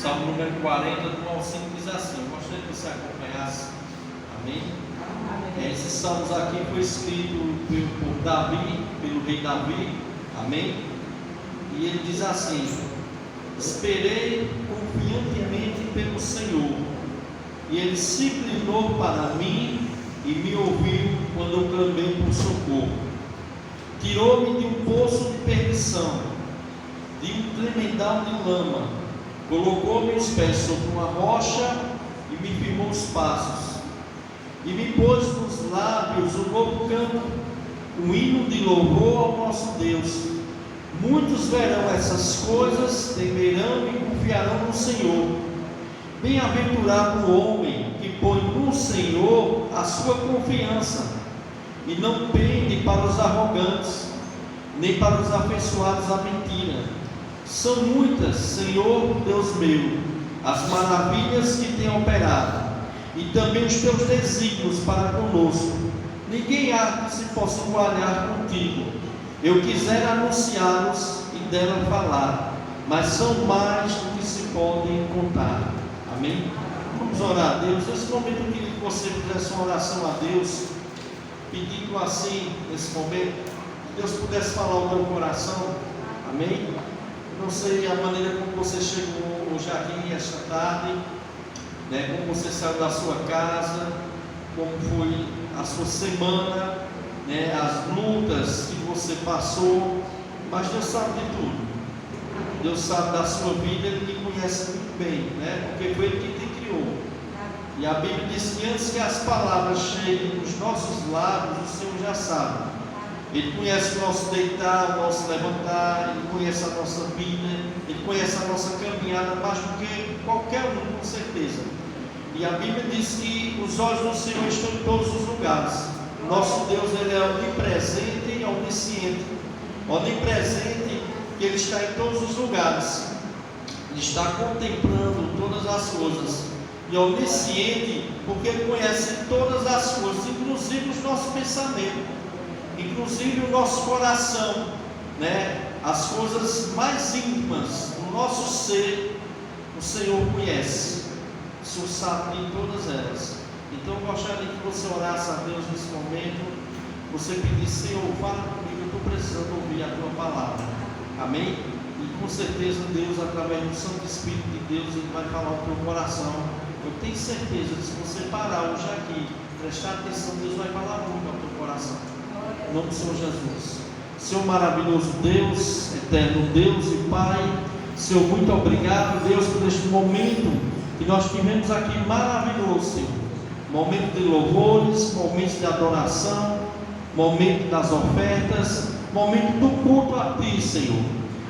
Salmo número 40, do 1 ao 5, diz assim. Eu gostaria que você acompanhasse. Amém? Esses salmos aqui foi escrito por Davi, pelo rei Davi. Amém? E ele diz assim: esperei confiantemente pelo Senhor, e ele se inclinou para mim e me ouviu quando eu clamei por socorro. Tirou-me de um poço de perdição, de um tremedal de lama, colocou meus pés sobre uma rocha e me firmou os passos, e me pôs nos lábios um novo canto, um hino de louvor ao nosso Deus. Muitos verão essas coisas, temerão e confiarão no Senhor. Bem-aventurado o homem que põe no Senhor a sua confiança e não pende para os arrogantes, nem para os afeiçoados à mentira. São muitas, Senhor Deus meu, as maravilhas que tem operado, e também os teus desígnios para conosco. Ninguém há que se possa igualar contigo. Eu quisera anunciá-los e dela falar, mas são mais do que se podem contar. Amém? Vamos orar a Deus. Nesse momento eu queria que você fizesse uma oração a Deus, pedindo assim, nesse momento, que Deus pudesse falar ao teu coração. Amém? Não sei a maneira como você chegou hoje aqui, esta tarde, né? Como você saiu da sua casa, como foi a sua semana, né? As lutas que você passou, mas Deus sabe de tudo. Deus sabe da sua vida, Ele te conhece muito bem, né? Porque foi Ele que te criou. E a Bíblia diz que antes que as palavras cheguem nos nossos lábios, o Senhor já sabe. Ele conhece o nosso deitar, o nosso levantar, Ele conhece a nossa vida, Ele conhece a nossa caminhada mais do que qualquer um, com certeza. E a Bíblia diz que os olhos do Senhor estão em todos os lugares. Nosso Deus, Ele é onipresente e onisciente. Onipresente, que Ele está em todos os lugares. Ele está contemplando todas as coisas. E onisciente, porque Ele conhece todas as coisas, inclusive os nossos pensamentos, inclusive o nosso coração, né? As coisas mais íntimas do nosso ser, o Senhor conhece. O Senhor sabe de todas elas. Então eu gostaria que você orasse a Deus nesse momento. Você pedisse: Senhor, fala comigo, eu estou precisando ouvir a tua palavra. Amém? E com certeza Deus, através do Santo Espírito de Deus, Ele vai falar ao teu coração. Eu tenho certeza que se você parar hoje aqui, prestar atenção, Deus vai falar muito ao teu coração. Em nome do Senhor Jesus. Senhor maravilhoso Deus, eterno Deus e Pai, Senhor, muito obrigado, Deus, por este momento que nós tivemos aqui maravilhoso, Senhor. Momento de louvores, momento de adoração, momento das ofertas, momento do culto a Ti, Senhor.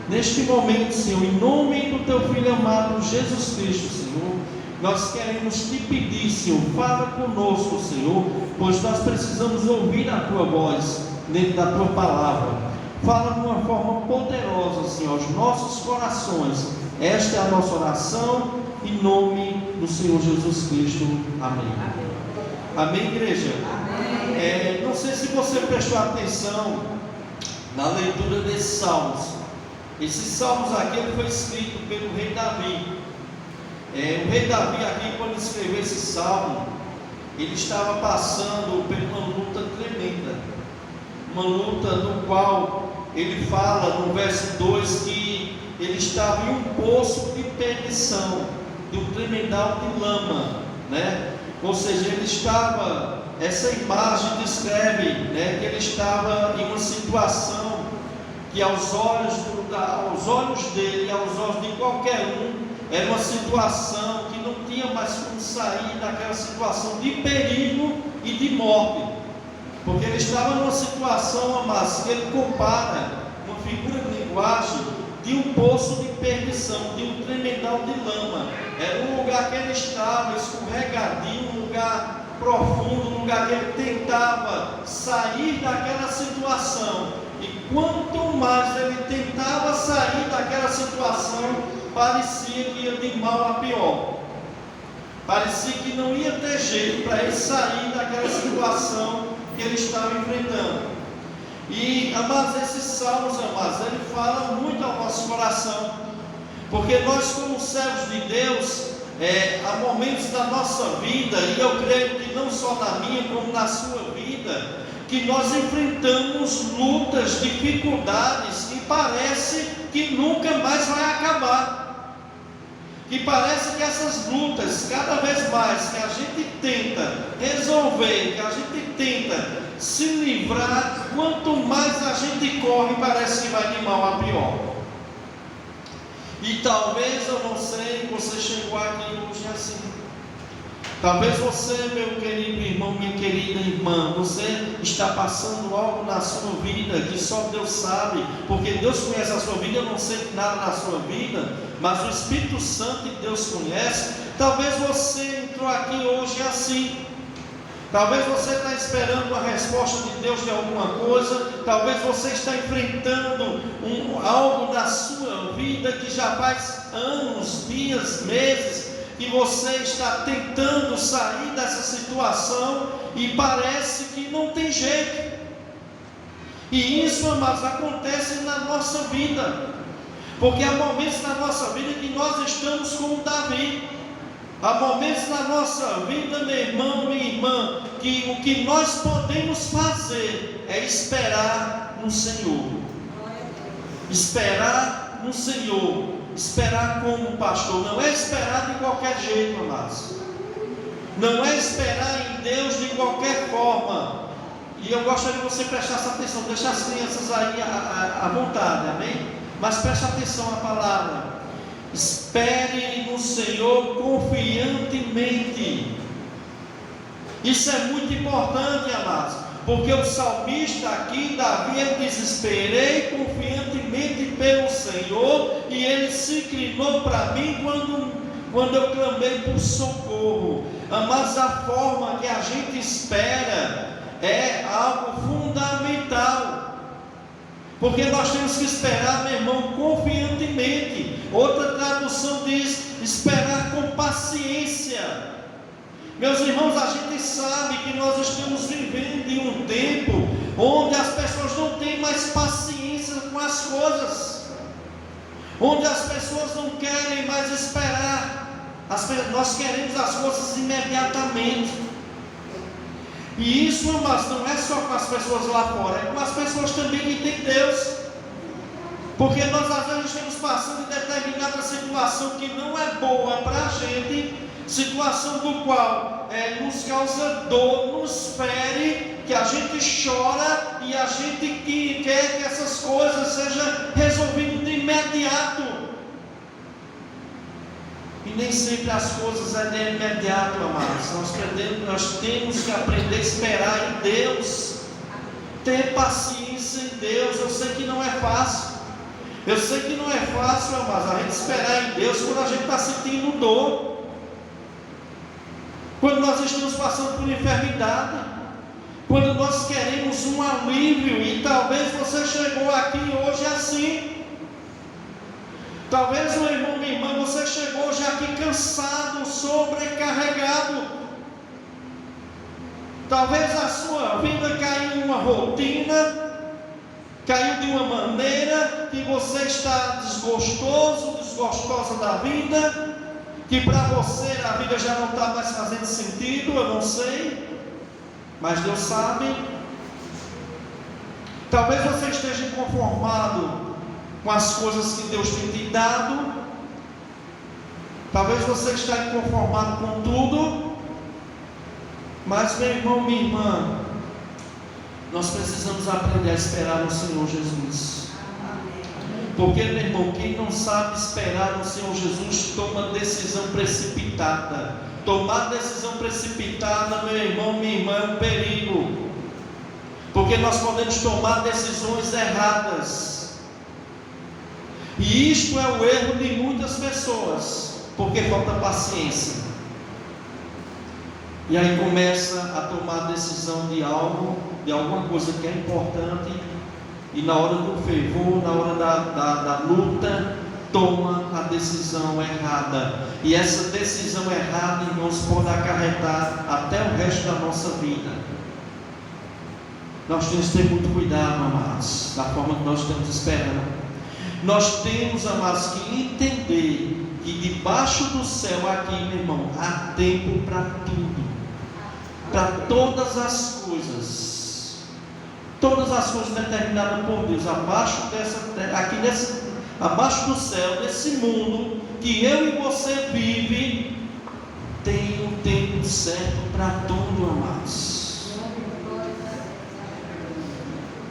Neste momento, Senhor, em nome do Teu Filho amado Jesus Cristo, Senhor, nós queremos Te pedir, Senhor, fala conosco, Senhor, pois nós precisamos ouvir a Tua voz dentro da Tua palavra. Fala de uma forma poderosa, Senhor, aos nossos corações. Esta é a nossa oração, em nome do Senhor Jesus Cristo. Amém. Amém, igreja? Amém. Não sei se você prestou atenção na leitura desses salmos. Esses salmos aqui ele foi escrito pelo rei Davi. O rei Davi aqui, quando escreveu esse salmo, ele estava passando por uma luta tremenda. Uma luta no qual ele fala no verso 2 que ele estava em um poço de perdição, de um tremedal de lama, né? Ou seja, ele estava, essa imagem descreve, né, que ele estava em uma situação que aos olhos dele e aos olhos de qualquer um, era uma situação que não tinha mais como sair daquela situação de perigo e de morte, porque ele estava numa situação, amados, que ele compara, uma figura de linguagem, de um poço de perdição, de um tremedal de lama. Era um lugar que ele estava escorregadio, um lugar profundo, um lugar que ele tentava sair daquela situação. E quanto mais ele tentava sair daquela situação, parecia que ia de mal a pior. Parecia que não ia ter jeito para ele sair daquela situação que ele estava enfrentando. E, amados, esses salmos, amados, ele fala muito ao nosso coração, Porque nós, como servos de Deus, há momentos da nossa vida, e eu creio que não só na minha, como na sua vida, que nós enfrentamos lutas, dificuldades, e parece que nunca mais vai acabar. Que parece que essas lutas, cada vez mais que a gente tenta resolver, que a gente tenta se livrar, quanto mais a gente corre, parece que vai de mal a pior. E talvez, eu não sei, você chegou aqui hoje assim. Talvez você, meu querido irmão, minha querida irmã, você está passando algo na sua vida que só Deus sabe, porque Deus conhece a sua vida. Eu não sei nada na sua vida, mas o Espírito Santo de Deus conhece. Talvez você entrou aqui hoje assim. Talvez você está esperando a resposta de Deus de alguma coisa. Talvez você está enfrentando algo na sua vida que já faz anos, dias, meses, que você está tentando sair dessa situação e parece que não tem jeito. E isso, amados, acontece na nossa vida, porque há momentos na nossa vida que nós estamos como Davi. Há momentos na nossa vida, meu irmão, minha irmã, que o que nós podemos fazer é esperar no Senhor. Esperar no Senhor. Esperar como pastor. Não é esperar de qualquer jeito, amados. Não é esperar em Deus de qualquer forma. E eu gostaria que você prestasse atenção. Deixa as crianças aí à vontade, amém? Mas preste atenção à palavra. Espere no Senhor confiantemente. Isso é muito importante, amados, porque o salmista aqui, Davi, ele diz: esperei confiantemente pelo Senhor, e ele se inclinou para mim quando eu clamei por socorro. Amados, a forma que a gente espera é algo fundamental. Porque nós temos que esperar, meu irmão, confiantemente. Outra tradução diz: esperar com paciência. Meus irmãos, a gente sabe que nós estamos vivendo em um tempo onde as pessoas não têm mais paciência com as coisas, onde as pessoas não querem mais esperar. Nós queremos as coisas imediatamente. E isso, mas não é só com as pessoas lá fora, é com as pessoas também que têm Deus. Porque nós às vezes estamos passando em determinada situação que não é boa para a gente, situação do qual nos causa dor, nos fere, que a gente chora e a gente quer que essas coisas sejam resolvidas de imediato. E nem sempre as coisas é de imediato, amados. Nós temos que aprender a esperar em Deus, ter paciência em Deus. Eu sei que não é fácil. Eu sei que não é fácil, amados, a gente esperar em Deus quando a gente está sentindo dor, quando nós estamos passando por enfermidade, quando nós queremos um alívio. E talvez você chegou aqui hoje assim. Talvez, meu irmão, minha irmã, você chegou hoje aqui cansado, sobrecarregado. Talvez a sua vida caiu em uma rotina, caiu de uma maneira que você está desgostoso, desgostosa da vida, que para você a vida já não está mais fazendo sentido. Eu não sei, mas Deus sabe. Talvez você esteja inconformado com as coisas que Deus tem te dado. Talvez você esteja inconformado com tudo. Mas, meu irmão, minha irmã, nós precisamos aprender a esperar no Senhor Jesus. Porque, meu irmão, quem não sabe esperar no Senhor Jesus toma decisão precipitada. Tomar decisão precipitada, meu irmão, minha irmã, é um perigo. Porque nós podemos tomar decisões erradas. E isto é o erro de muitas pessoas, porque falta paciência. E aí começa a tomar decisão de algo, de alguma coisa que é importante, e na hora do fervor, na hora da luta, toma a decisão errada. E essa decisão errada, irmãos, pode acarretar até o resto da nossa vida. Nós temos que ter muito cuidado, amados, da forma que nós estamos esperando. Nós temos, amados, que entender debaixo do céu aqui, meu irmão, há tempo para tudo, para todas as coisas. Todas as coisas determinadas por Deus, abaixo do céu, nesse mundo que eu e você vive, tem um tempo certo para tudo, amados.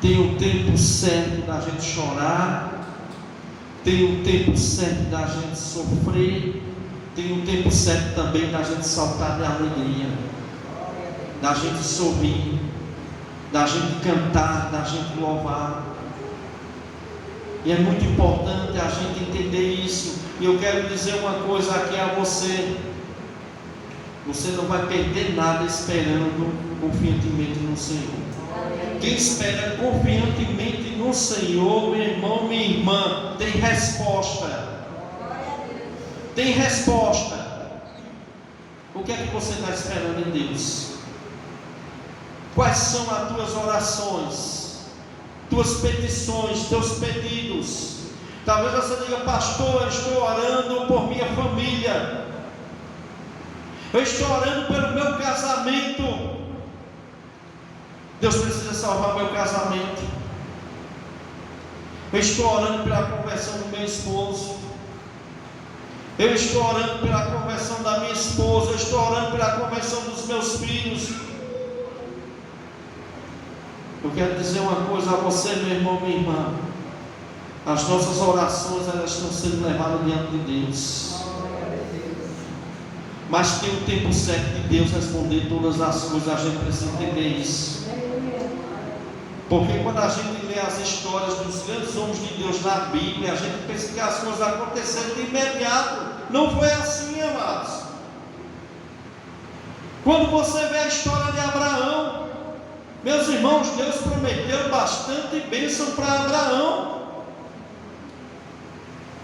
Tem um tempo certo da gente chorar, tem um tempo certo da gente sofrer, tem um tempo certo também da gente saltar de alegria, da gente sorrir, da gente cantar, da gente louvar. E é muito importante a gente entender isso. E eu quero dizer uma coisa aqui a você: você não vai perder nada esperando confiantemente no Senhor. Quem espera confiantemente no Senhor, meu irmão, minha irmã, tem resposta. Tem resposta. O que é que você está esperando em Deus? Quais são as tuas orações, tuas petições, teus pedidos? Talvez você diga: pastor, eu estou orando por minha família, eu estou orando pelo meu casamento. Deus precisa salvar meu casamento. Eu estou orando pela conversão do meu esposo. Eu estou orando pela conversão da minha esposa. Eu estou orando pela conversão dos meus filhos. Eu quero dizer uma coisa a você, meu irmão, minha irmã: as nossas orações, elas estão sendo levadas diante de Deus, mas tem o tempo certo de Deus responder todas as coisas. A gente precisa entender isso, porque quando a gente lê as histórias dos grandes homens de Deus na Bíblia, a gente pensa que as coisas aconteceram de imediato. Não foi assim, amados. Quando você vê a história de Abraão, meus irmãos, Deus prometeu bastante bênção para Abraão.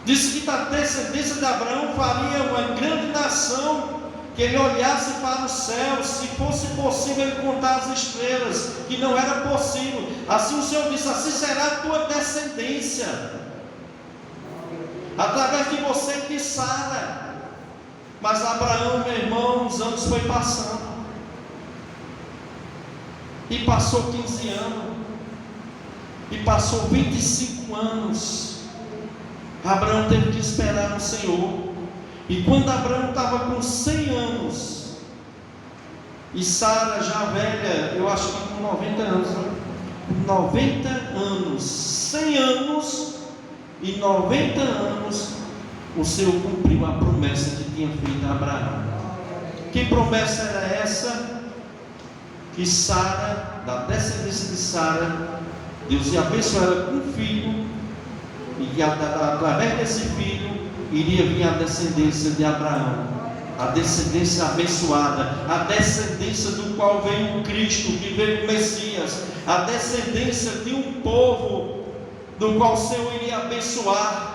Disse que da descendência de Abraão faria uma grande nação, que ele olhasse para o céu, se fosse possível ele contar as estrelas, que não era possível. Assim o Senhor disse: assim será a tua descendência, através de você e de Sara. Mas Abraão, meu irmão, os anos foi passando, e passou 15 anos, e passou 25 anos. Abraão teve que esperar no Senhor. E quando Abraão estava com 100 anos, e Sara já velha, eu acho que com 90 anos, né? 90 anos, 100 anos e 90 anos, o Senhor cumpriu a promessa que tinha feito a Abraão. Que promessa era essa? Que Sara, da descendência de Sara, Deus ia abençoar ela com um filho, e através desse filho iria vir a descendência de Abraão, a descendência abençoada, a descendência do qual veio o Cristo, que veio o Messias, a descendência de um povo do qual o Senhor iria abençoar.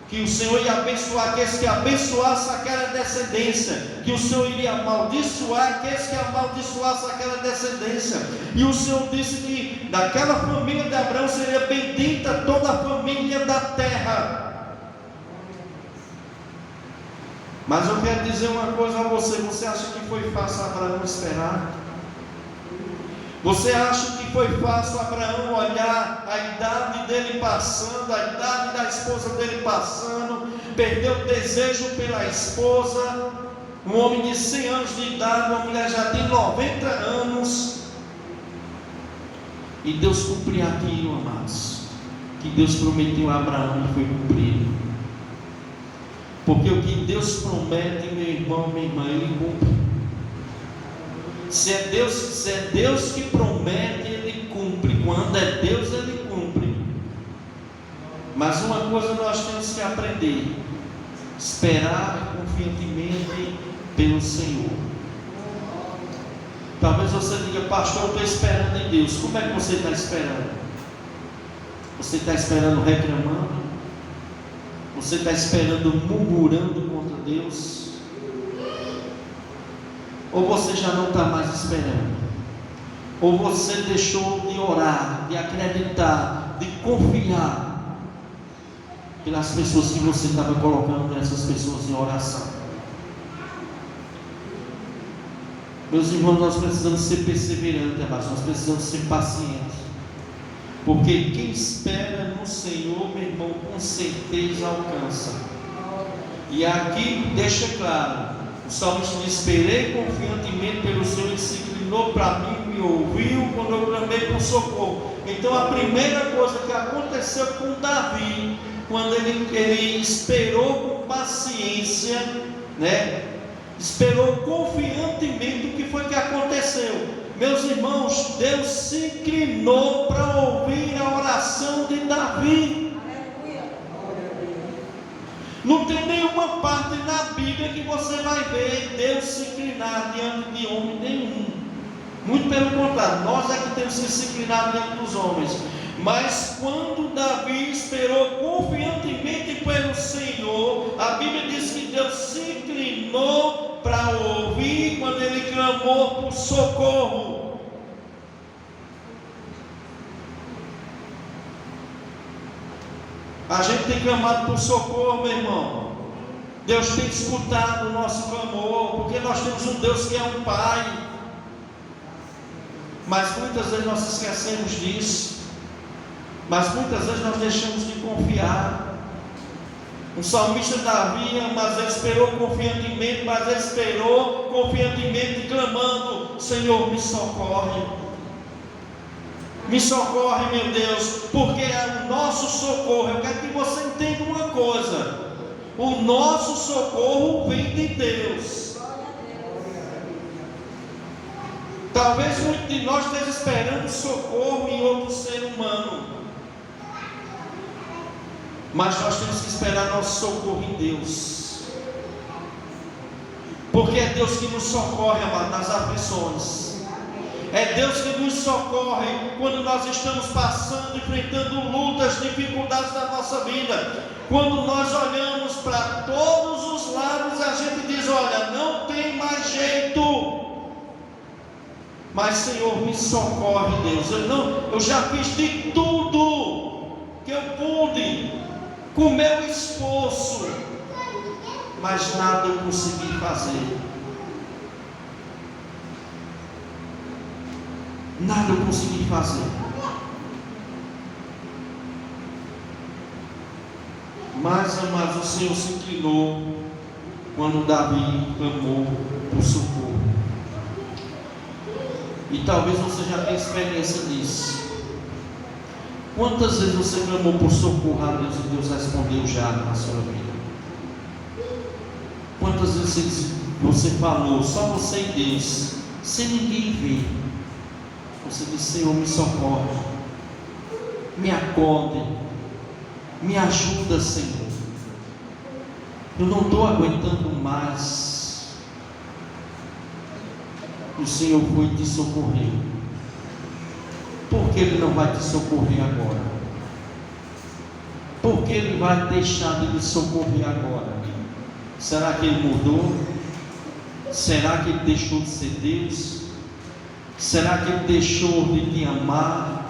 Que o Senhor ia abençoar aqueles que abençoassem aquela descendência, que o Senhor iria amaldiçoar aqueles que amaldiçoassem aquela descendência. E o Senhor disse que daquela família de Abraão seria bendita toda a família da terra. Mas eu quero dizer uma coisa a você: você acha que foi fácil Abraão esperar? Você acha que foi fácil Abraão olhar a idade dele passando, a idade da esposa dele passando, perdeu o desejo pela esposa, um homem de 100 anos de idade, uma mulher já tem 90 anos, e Deus cumpriu aquilo, amados, que Deus prometeu a Abraão e foi cumprido. Porque o que Deus promete, meu irmão, minha irmã, Ele cumpre. Se é Deus que promete, Ele cumpre. Quando é Deus, Ele cumpre. Mas uma coisa nós temos que aprender: esperar confiantemente pelo Senhor. Talvez você diga: pastor, eu estou esperando em Deus. Como é que você está esperando? Você está esperando reclamando? Você está esperando murmurando contra Deus? Ou você já não está mais esperando? Ou você deixou de orar, de acreditar, de confiar pelas pessoas que você estava colocando essas pessoas em oração. Meus irmãos, nós precisamos ser perseverantes, amados, nós precisamos ser pacientes, porque quem espera no Senhor, meu irmão, com certeza alcança. E aqui deixa claro, o salmista diz: esperei confiantemente pelo Senhor, Ele se inclinou para mim, me ouviu quando eu clamei por socorro. Então a primeira coisa que aconteceu com Davi, quando ele esperou com paciência, esperou confiantemente, o que foi que aconteceu? Meus irmãos, Deus se inclinou para ouvir a oração de Davi. Não tem nenhuma parte na Bíblia que você vai ver Deus se inclinar diante de homem nenhum. Muito pelo contrário, nós é que temos que se inclinar diante dos homens. Mas quando Davi esperou confiantemente pelo Senhor, a Bíblia diz que Deus se inclinou para ouvir quando ele clamou por socorro. A gente tem clamado por socorro, meu irmão. Deus tem escutado o nosso clamor, porque nós temos um Deus que é um Pai. Mas muitas vezes nós esquecemos disso. Mas muitas vezes nós deixamos de confiar. O salmista Davi, mas ele esperou confiantemente, clamando: Senhor, me socorre. Me socorre, meu Deus, porque é o nosso socorro. Eu quero que você entenda uma coisa: o nosso socorro vem de Deus. Talvez muitos de nós estejam esperando socorro em outro ser humano, mas nós temos que esperar nosso socorro em Deus, porque é Deus que nos socorre, amado, nas aflições. É Deus que nos socorre quando nós estamos passando, enfrentando lutas, dificuldades da nossa vida. Quando nós olhamos para todos os lados, a gente diz: olha, não tem mais jeito. Mas Senhor, me socorre, Deus. Eu já fiz de tudo que eu pude, com meu esforço, mas nada eu consegui fazer. Nada eu consegui fazer. Mas, amados, o Senhor se inclinou quando Davi clamou por socorro. E talvez você já tenha experiência disso. Quantas vezes você clamou por socorro a Deus e Deus respondeu já na sua vida? Quantas vezes você falou, só você e Deus, sem ninguém ver? Você disse: Senhor, me socorre, me acode, me ajuda, Senhor. Eu não estou aguentando mais. O Senhor foi te socorrer. Por que Ele não vai te socorrer agora? Por que Ele vai deixar de lhe socorrer agora? Será que Ele mudou? Será que Ele deixou de ser Deus? Será que Ele deixou de te amar?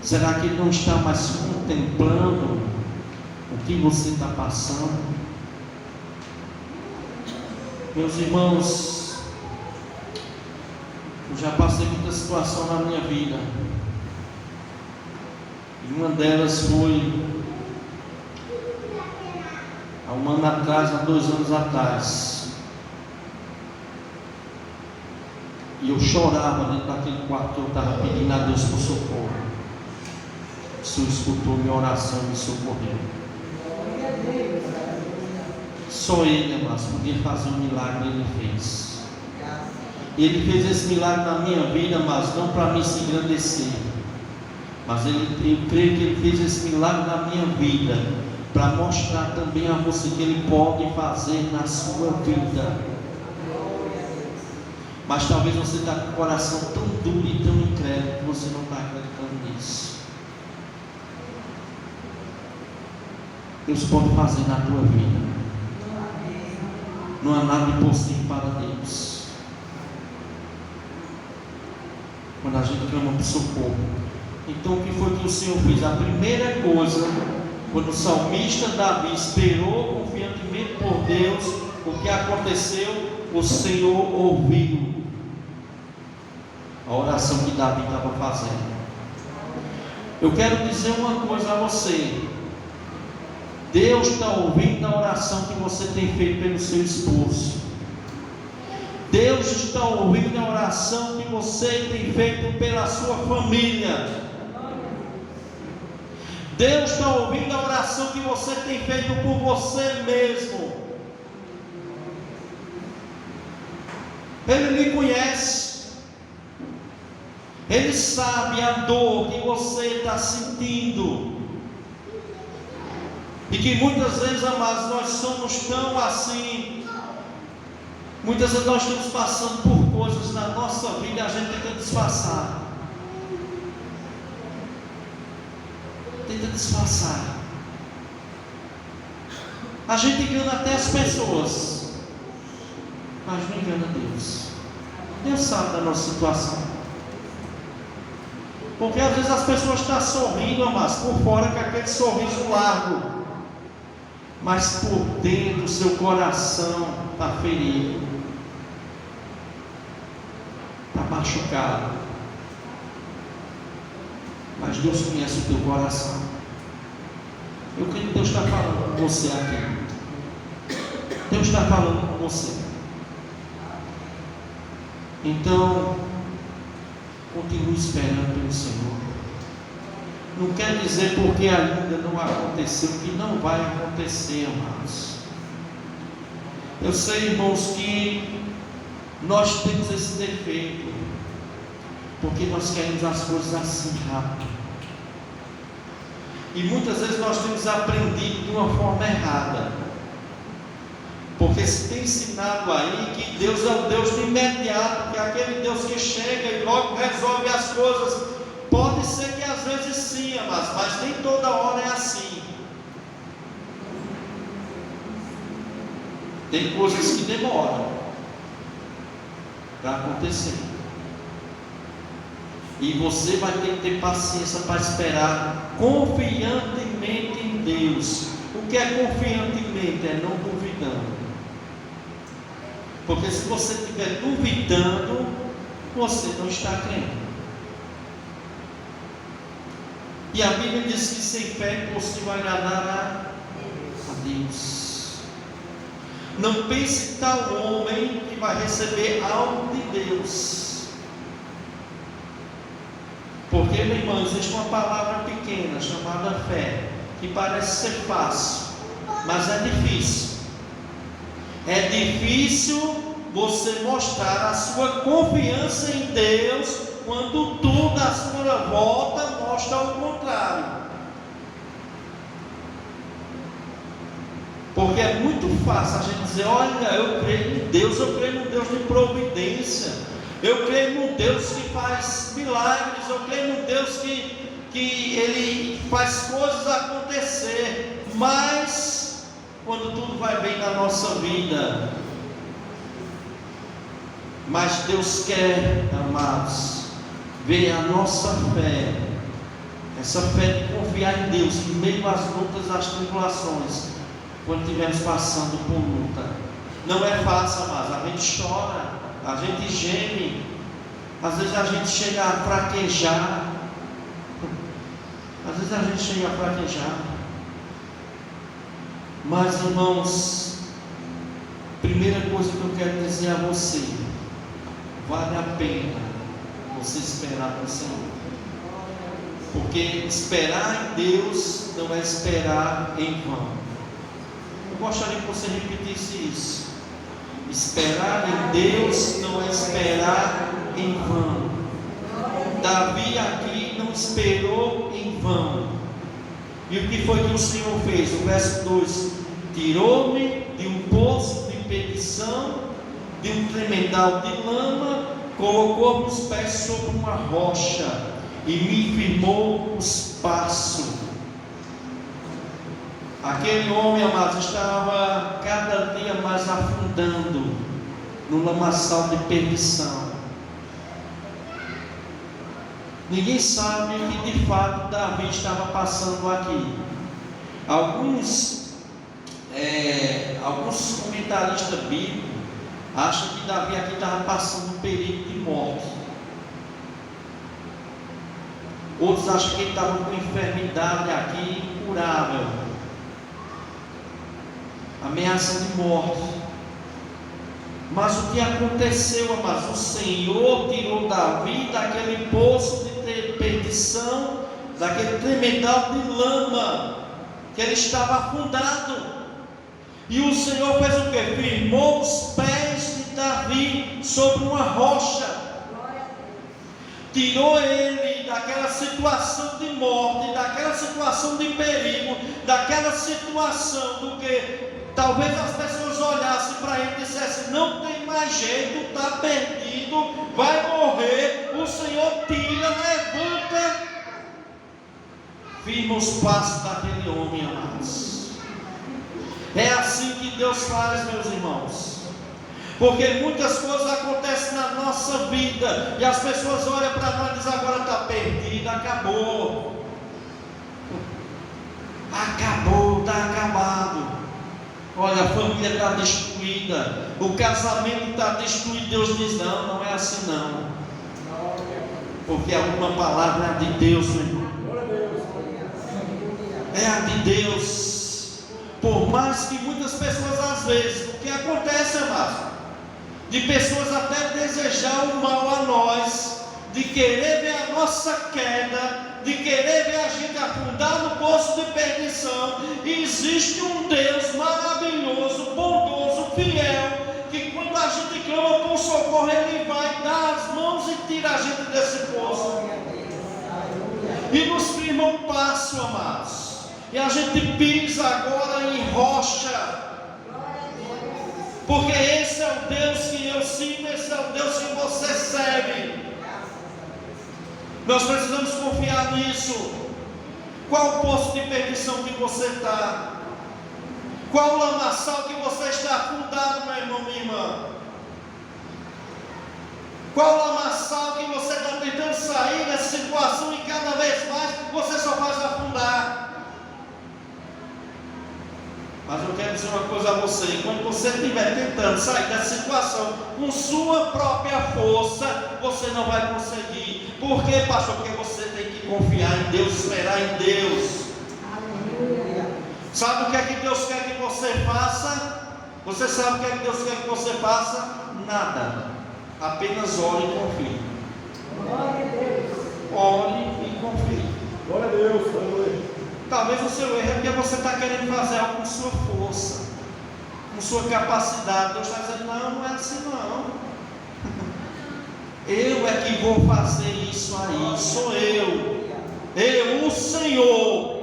Será que Ele não está mais contemplando o que você está passando? Meus irmãos, eu já passei muita situação na minha vida, e uma delas foi há um ano atrás, há 2 anos atrás. E eu chorava dentro daquele quarto que eu estava pedindo a Deus por socorro. O Senhor escutou minha oração e me socorreu. Só Ele, amados, podia fazer um milagre, Ele fez. Ele fez esse milagre na minha vida, mas não para mim se engrandecer. Mas eu creio que Ele fez esse milagre na minha vida para mostrar também a você que Ele pode fazer na sua vida. Mas talvez você está com o coração tão duro e tão incrédulo que você não está acreditando nisso. Deus pode fazer na tua vida. Não há nada impossível para Deus. Quando a gente clama por socorro. Então o que foi que o Senhor fez? A primeira coisa Quando o salmista Davi esperou confiantemente por Deus, o que aconteceu? O Senhor ouviu a oração que Davi estava fazendo. Eu quero dizer uma coisa a você: Deus está ouvindo a oração que você tem feito pelo seu esposo. Deus está ouvindo a oração que você tem feito pela sua família. Deus está ouvindo a oração que você tem feito por você mesmo. Ele lhe conhece. Ele sabe a dor que você está sentindo. E que muitas vezes, amados, nós somos tão assim. Muitas vezes nós estamos passando por coisas na nossa vida e a gente tenta disfarçar. Tenta disfarçar. A gente engana até as pessoas, mas não engana Deus. Deus sabe da nossa situação. Porque às vezes as pessoas estão sorrindo, mas por fora com aquele sorriso largo, mas por dentro o seu coração está ferido, está machucado. Mas Deus conhece o teu coração. Eu creio que Deus está falando com você aqui. Deus está falando com você. Então, continue esperando pelo Senhor. Não quer dizer porque ainda não aconteceu que não vai acontecer, amados. Eu sei, irmãos, que nós temos esse defeito, porque nós queremos as coisas assim rápido. E muitas vezes nós temos aprendido de uma forma errada. Porque se tem ensinado aí que Deus é o Deus de imediato, que é aquele Deus que chega e logo resolve as coisas. Pode ser que às vezes sim, amados, mas nem toda hora é assim. Tem coisas que demoram para acontecer. E você vai ter que ter paciência para esperar confiantemente em Deus. O que é confiantemente? É não duvidando. Porque se você estiver duvidando, você não está crendo. E a Bíblia diz que sem fé é impossível agradar a Deus. Não pense tal homem que vai receber algo de Deus. Porque, meu irmão, existe uma palavra pequena chamada fé, que parece ser fácil, mas é difícil. É difícil você mostrar a sua confiança em Deus quando tudo à sua volta mostra o contrário. Porque é muito fácil a gente dizer: olha, eu creio em Deus, eu creio no Deus de providência, eu creio no Deus que faz milagres, eu creio no Deus que Ele faz coisas acontecer. Mas quando tudo vai bem na nossa vida, mas Deus quer, amados, ver a nossa fé, essa fé de confiar em Deus em meio às lutas, às tribulações, quando estivermos passando por luta. Não é fácil, amados, a gente chora, a gente geme, às vezes a gente chega a fraquejar, mas, irmãos, primeira coisa que eu quero dizer a você: vale a pena você esperar no Senhor. Porque esperar em Deus não é esperar em vão. Eu gostaria que você repetisse isso. Esperar em Deus não é esperar em vão. Davi aqui não esperou em vão. E o que foi que o Senhor fez? O verso 2: tirou-me de um poço de perdição, de um tremedal de lama, colocou os pés sobre uma rocha e me firmou os passos. Aquele homem, amados, estava cada dia mais afundando no lamaçal de perdição. Ninguém sabe o que de fato Davi estava passando aqui, Alguns comentaristas bíblicos acham que Davi aqui estava passando um período de morte. Outros acham que ele estava com enfermidade aqui incurável, ameaça de morte. Mas o que aconteceu, amados? O Senhor tirou Davi daquele poço de perdição, daquele tremedal de lama, que ele estava afundado. E o Senhor fez o que? Firmou os pés de Davi sobre uma rocha. Tirou ele daquela situação de morte, daquela situação de perigo, daquela situação do que talvez as pessoas olhassem para ele e dissessem: não tem mais jeito, está perdido, vai morrer. O Senhor tira, levanta, firma os passos daquele homem, amados. É assim que Deus faz, meus irmãos. Porque muitas coisas acontecem na nossa vida e as pessoas olham para nós e dizem: agora está perdido, acabou. Acabou, está acabado. Olha, a família está destruída, o casamento está destruído. Deus diz: não, não é assim não. Porque alguma palavra é a de Deus, meu irmão. É a de Deus. Por mais que muitas pessoas, às vezes, o que acontece, amados, de pessoas até desejar o mal a nós, de querer ver a nossa queda, de querer ver a gente afundar no poço de perdição. E existe um Deus maravilhoso, bondoso, fiel, que quando a gente clama por socorro, Ele vai dar as mãos e tira a gente desse poço e nos firma um passo, amados. E a gente pisa agora em rocha, porque esse é o Deus que eu sirvo, esse é o Deus que você serve. Nós precisamos confiar nisso. Qual o poço de perdição que você está? Qual o lamaçal que você está afundado, meu irmão, minha irmã? Qual o lamaçal que você está tentando sair dessa situação e cada vez mais você só faz afundar? Mas eu quero dizer uma coisa a você: enquanto você estiver tentando sair dessa situação com sua própria força, você não vai conseguir. Por quê, pastor? Porque você tem que confiar em Deus, esperar em Deus. Aleluia. Sabe o que é que Deus quer que você faça? Você sabe o que é que Deus quer que você faça? Nada. Apenas ore e confie. Glória a Deus. Ore e confie. Glória a Deus. Aleluia. Talvez o seu erro é porque você está querendo fazer algo com sua força, com sua capacidade. Deus está dizendo: não, não é assim não. Eu é que vou fazer isso aí, sou eu, o Senhor.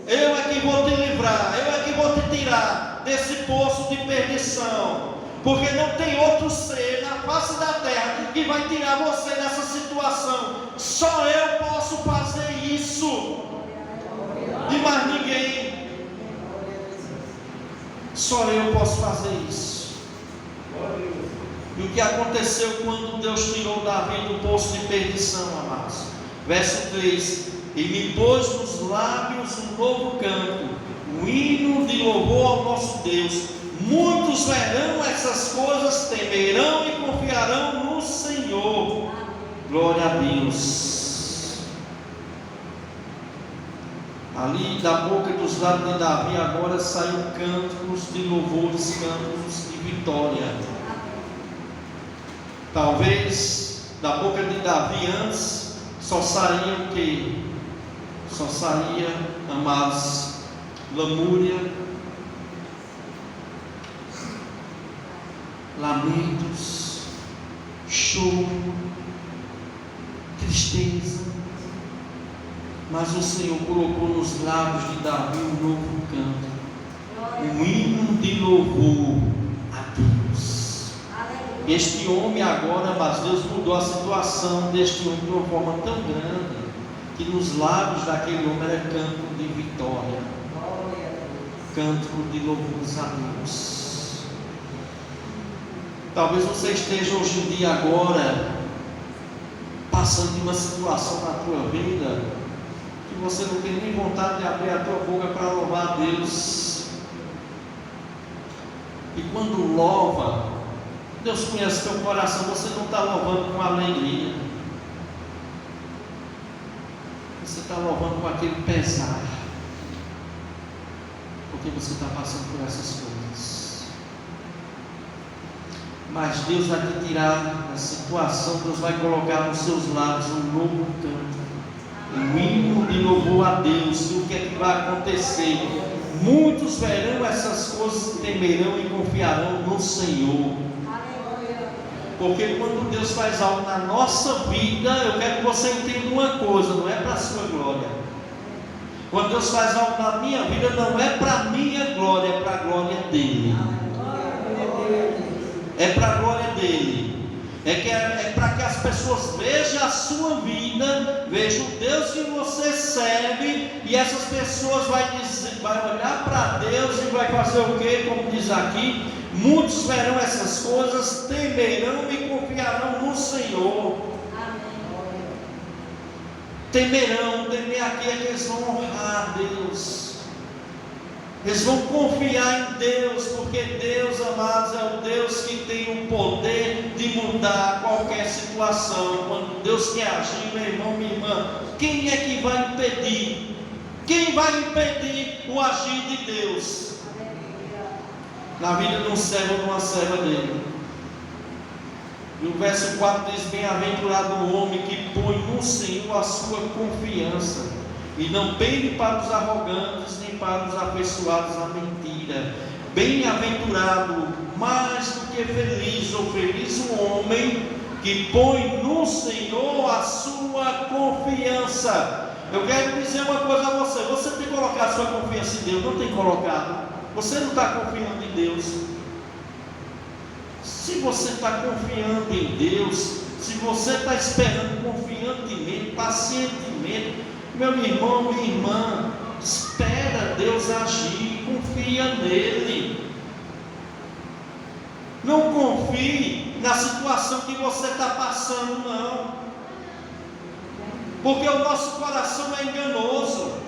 Eu é que vou te livrar, eu é que vou te tirar desse poço de perdição. Porque não tem outro ser na face da terra que vai tirar você dessa situação. Só eu posso fazer isso. De mais ninguém. Só eu posso fazer isso. E o que aconteceu quando Deus tirou Davi do poço de perdição, amados? Verso 3: e me pôs nos lábios um novo canto, um hino de louvor ao nosso Deus. Muitos verão essas coisas, temerão e confiarão no Senhor. Glória a Deus. Ali da boca dos lábios de Davi agora saem cânticos de louvores, cânticos de vitória. Talvez da boca de Davi antes só saía o quê? Só saía, amados, lamúria, lamentos, choro, tristeza. Mas o Senhor colocou nos lábios de Davi um novo canto, um hino de louvor a Deus. Este homem agora, mas Deus mudou a situação deste homem de uma forma tão grande, que nos lábios daquele homem era canto de vitória, canto de louvores a Deus. Talvez você esteja hoje em dia agora passando de uma situação na tua vida, que você não tem nem vontade de abrir a tua boca para louvar a Deus. E quando louva, Deus conhece teu coração, você não está louvando com alegria, você está louvando com aquele pesar, porque você está passando por essas coisas. Mas Deus vai te tirar da situação, Deus vai colocar nos seus lábios um novo canto, um hino de louvor a Deus. E o que é que vai acontecer? Muitos verão essas coisas, temerão e confiarão no Senhor. Porque quando Deus faz algo na nossa vida, eu quero que você entenda uma coisa: não é para a sua glória. Quando Deus faz algo na minha vida, não é para a minha glória, é para a glória dele. É para a glória dele. É para que as pessoas vejam a sua vida, vejam o Deus que você serve, e essas pessoas vai olhar para Deus e vai fazer o quê? Como diz aqui, muitos verão essas coisas, temerão e confiarão no Senhor. Temerão, temer aqui é que eles vão honrar a Deus. Eles vão confiar em Deus, porque Deus, amados, é o Deus que tem o poder de mudar qualquer situação. Quando Deus quer agir, meu irmão, minha irmã, quem é que vai impedir? Quem vai impedir o agir de Deus na vida de um servo ou de uma serva dele? E o verso 4 diz: bem-aventurado o homem que põe no Senhor a sua confiança, e não pende para os arrogantes, nem para os afeiçoados à mentira. Bem-aventurado, mais do que feliz, ou feliz o homem que põe no Senhor a sua confiança. Eu quero dizer uma coisa a você: você tem colocado a sua confiança em Deus? Não tem colocado? Você não está confiando em Deus? Se você está confiando em Deus, se você está esperando confiantemente, pacientemente, meu irmão, minha irmã, espera Deus agir, confia nele. Não confie na situação que você está passando, não, porque o nosso coração é enganoso.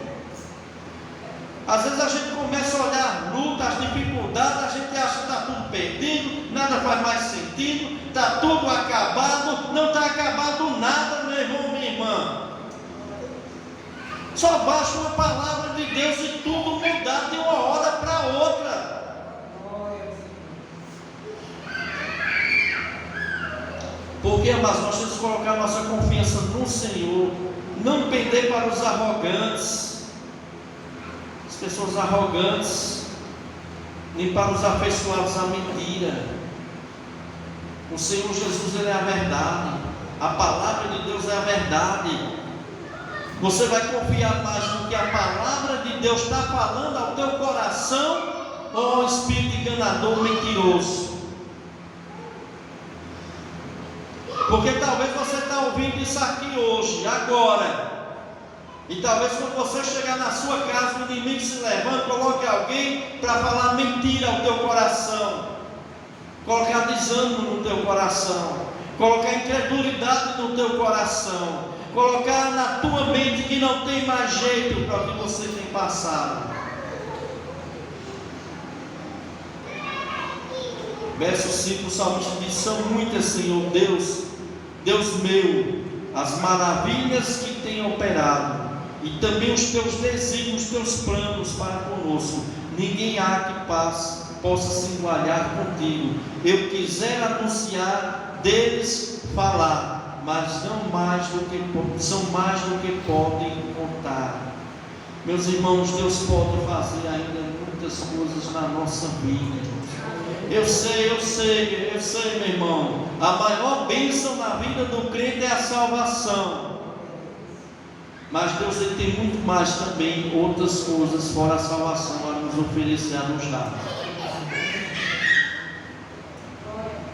Às vezes a gente começa a olhar a luta, as dificuldades, a gente acha que está tudo perdido, nada faz mais sentido, está tudo acabado. Não está acabado nada, meu irmão, minha irmã. Só basta uma palavra de Deus e tudo mudar de uma hora para outra. Porque, mas nós temos que colocar nossa confiança no Senhor, não pender para os arrogantes, as pessoas arrogantes, nem para os afeiçoados à mentira. O Senhor Jesus, Ele é a verdade, a palavra de Deus é a verdade. Você vai confiar mais no que a palavra de Deus está falando ao teu coração, ou ao espírito enganador, mentiroso? Porque talvez você está ouvindo isso aqui hoje, agora, e talvez quando você chegar na sua casa, o inimigo se levanta, coloque alguém para falar mentira ao teu coração, colocar desânimo no teu coração, colocar incredulidade no teu coração, colocar na tua mente que não tem mais jeito para o que você tem passado. Verso 5, o salmista diz: são muitas, Senhor Deus, Deus meu, as maravilhas que tem operado, e também os teus desígnios, os teus planos para conosco. Ninguém há que possa se igualar contigo. Eu quisera anunciar, deles falar, mas não mais do que são mais do que podem contar. Meus irmãos, Deus pode fazer ainda muitas coisas na nossa vida. Eu sei, meu irmão, a maior bênção na vida do crente é a salvação. Mas Deus, Ele tem muito mais também, outras coisas fora a salvação a nos oferecer, a nos dar.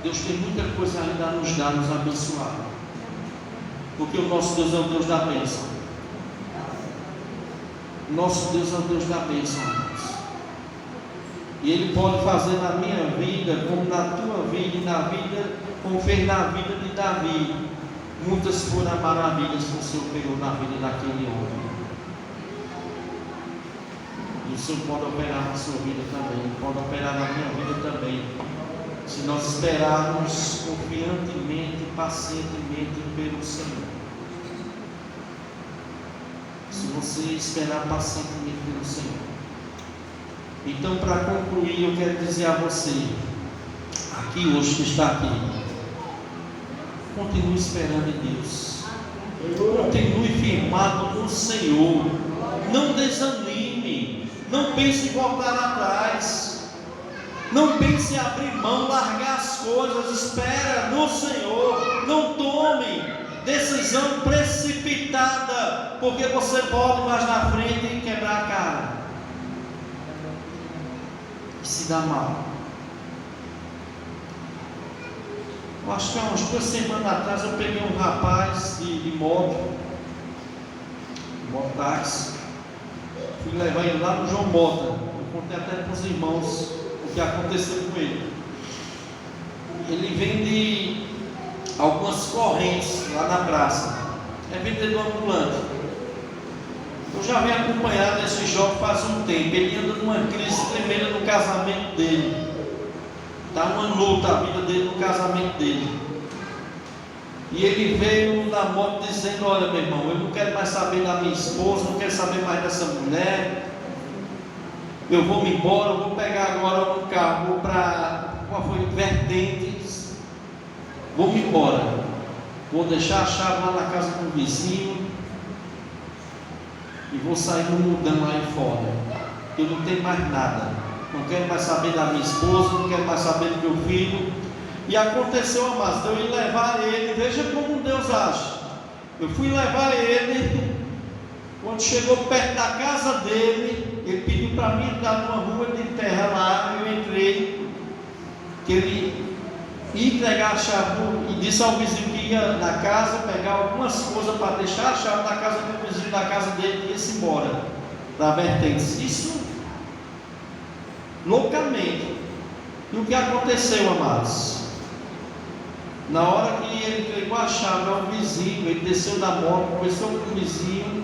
Deus tem muita coisa ainda a nos dar, nos abençoar. Porque o nosso Deus é o Deus da bênção. Nosso Deus é o Deus da bênção. E Ele pode fazer na minha vida, como na tua vida e na vida, como fez na vida de Davi. Muitas foram maravilhas que o Senhor pegou na vida daquele homem. o Senhor pode operar na sua vida também, pode operar na minha vida também, se nós esperarmos confiantemente, pacientemente pelo Senhor. Se você esperar pacientemente pelo Senhor. Então, para concluir, eu quero dizer a você, aqui hoje que está aqui, continue esperando em Deus, continue firmado no Senhor, não desanime, não pense em voltar atrás, não pense em abrir mão, largar as coisas, espera no Senhor, não tome decisão precipitada, porque você pode mais na frente quebrar a cara e se dar mal. Eu acho que há umas 2 semanas atrás eu peguei um rapaz de mototáxi, fui levar ele lá no João Mota. Eu contei até para os irmãos o que aconteceu com ele. Ele vende algumas correntes lá na praça, é vendedor ambulante. Eu já venho acompanhado esse jovem faz um tempo. Ele anda numa crise tremenda no casamento dele, está uma luta a vida dele no casamento dele. E ele veio na moto dizendo: olha, meu irmão, eu não quero mais saber da minha esposa, não quero saber mais dessa mulher, eu vou me embora, eu vou pegar agora um carro, vou para Vertentes, vou me embora, vou deixar a chave lá na casa do vizinho e vou sair no mundão lá fora. Eu não tenho mais nada, não quero mais saber da minha esposa, não quero mais saber do meu filho. E aconteceu, amados, eu ia levar ele, veja como Deus age. Eu fui levar ele, quando chegou perto da casa dele, ele pediu para mim entrar numa rua de terra lá. Eu entrei, que ele ia entregar a chave e disse ao vizinho que ia na casa pegar algumas coisas para deixar a chave na casa do vizinho, da casa dele, e ia-se embora para Vertentes. Isso loucamente. E o que aconteceu, amados? Na hora que ele entregou a chave ao vizinho, ele desceu da moto, conversou com o vizinho.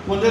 Quando ele